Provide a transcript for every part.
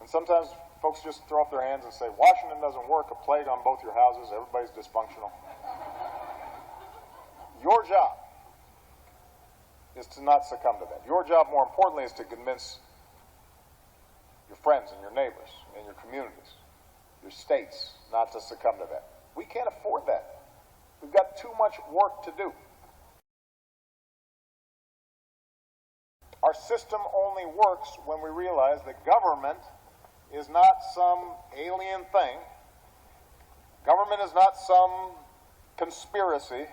And sometimes folks just throw up their hands and say, Washington doesn't work, a plague on both your houses, everybody's dysfunctional. Your job is to not succumb to that. Your job, more importantly, is to convince your friends and your neighbors and your communities, your states, not to succumb to that. We can't afford that. We've got too much work to do. Our system only works when we realize that government is not some alien thing. Government is not some conspiracy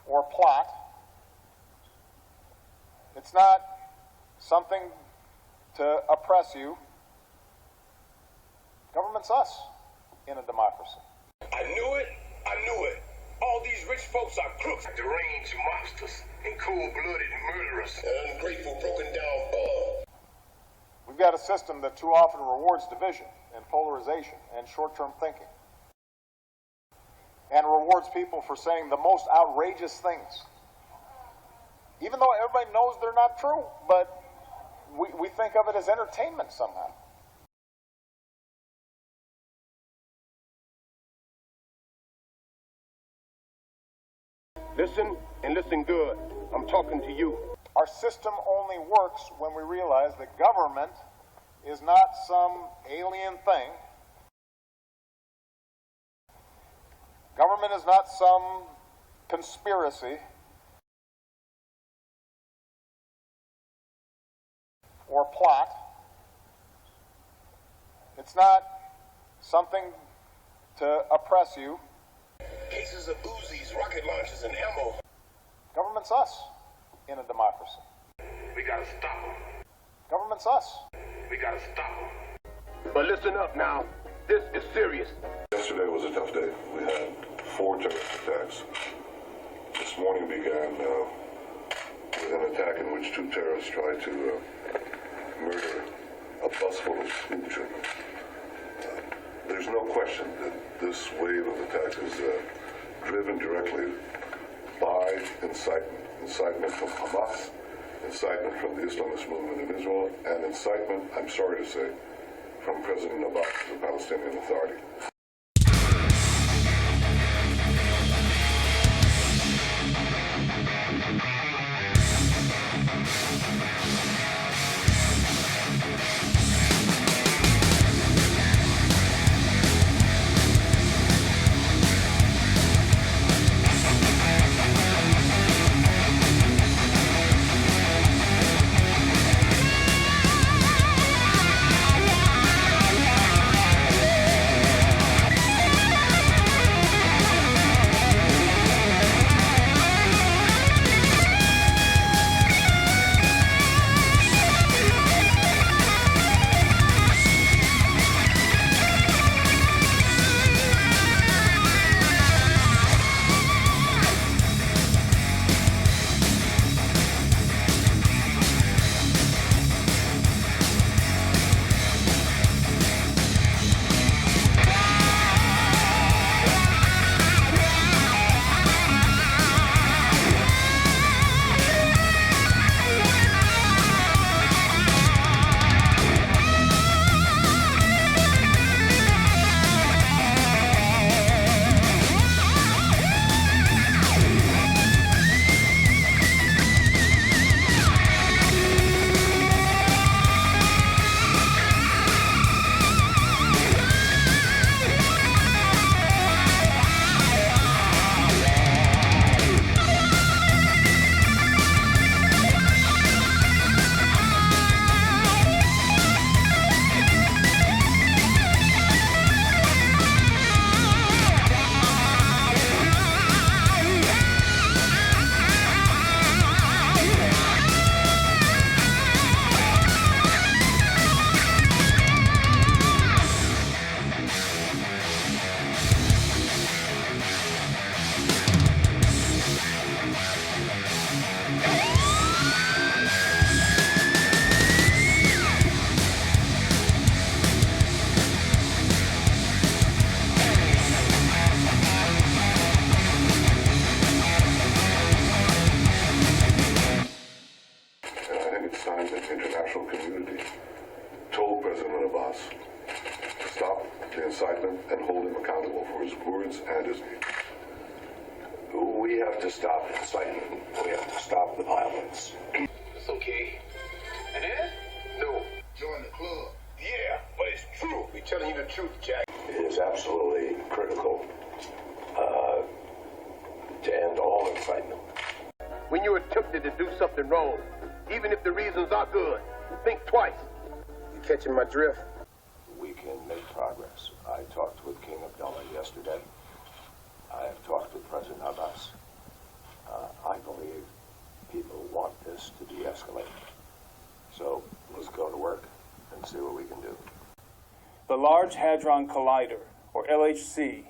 or plot. It's not something to oppress you. Government's us in a democracy. I knew it. All these rich folks are crooks, deranged monsters, and cold-blooded murderers, and ungrateful, broken down bums. We've got a system that too often rewards division and polarization and short-term thinking, and rewards people for saying the most outrageous things, even though everybody knows they're not true, but we think of it as entertainment somehow. Listen, and listen good. I'm talking to you. Our system only works when we realize that government is not some alien thing. Government is not some conspiracy or plot. It's not something to oppress you. Cases of Uzis, rocket launchers, and ammo. Government's us in a democracy. We gotta stop them. Government's us. We gotta stop them. But listen up now. This is serious. Yesterday was a tough day. We had 4 terrorist attacks. This morning began with an attack in which 2 terrorists tried to murder a bus full of school children. There's no question that this wave of attacks is driven directly by incitement from Hamas, incitement from the Islamist movement in Israel, and incitement, I'm sorry to say, from President Abbas, the Palestinian Authority. told President Abbas to stop the incitement and hold him accountable for his words and his deeds. We have to stop incitement. We have to stop the violence. It's okay. And then? No. Join the club. Yeah, but it's true. We're telling you the truth, Jack. It is absolutely critical to end all incitement. When you're tempted to do something wrong, even if the reasons are good, think twice. You catching my drift? We can make progress. I talked with King Abdullah yesterday. I have talked with President Abbas. I believe people want this to de-escalate. So let's go to work and see what we can do. The Large Hadron Collider, or LHC,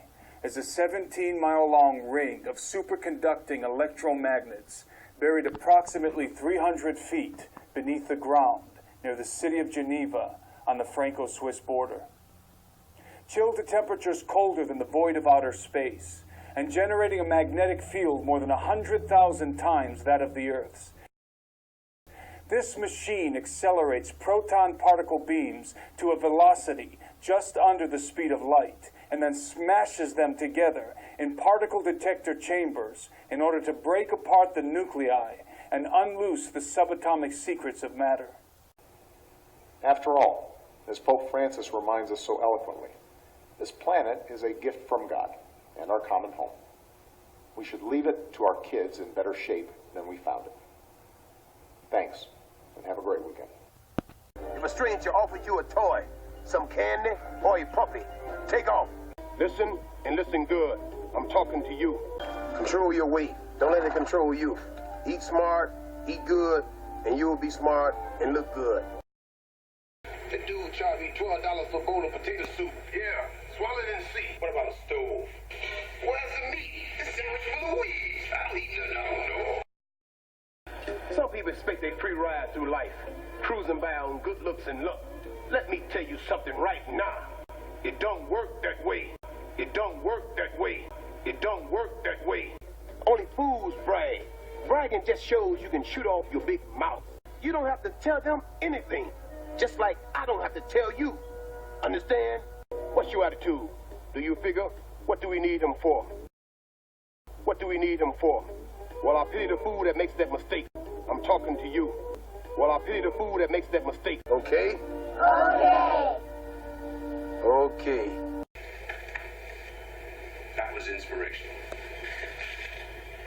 is a 17-mile-long ring of superconducting electromagnets buried approximately 300 feet beneath the ground near the city of Geneva on the Franco-Swiss border. Chilled to temperatures colder than the void of outer space, and generating a magnetic field more than 100,000 times that of the Earth's. This machine accelerates proton particle beams to a velocity just under the speed of light, and then smashes them together in particle detector chambers in order to break apart the nuclei and unloose the subatomic secrets of matter. After all, as Pope Francis reminds us so eloquently, this planet is a gift from God and our common home. We should leave it to our kids in better shape than we found it. Thanks, and have a great weekend. If a stranger offers you a toy, some candy, or a puppy, take off. Listen, and listen good. I'm talking to you. Control your weight. Don't let it control you. Eat smart, eat good, and you'll be smart and look good. The dude charged me $12 for a bowl of potato soup. Yeah, swallow it and see. What about a stove? Where's the meat? The sandwich for Louise. I don't eat nothing I don't know. Some people expect a free ride through life, cruising by on good looks and luck. Let me tell you something right now. It don't work that way. It don't work that way. It don't work that way. Only fools brag. Bragging just shows you can shoot off your big mouth. You don't have to tell them anything, just like I don't have to tell you. Understand? What's your attitude? Do you figure? What do we need them for? What do we need them for? Well, I pity the fool that makes that mistake. I'm talking to you. Well, I pity the fool that makes that mistake. Okay? Okay. Okay. That was inspirational.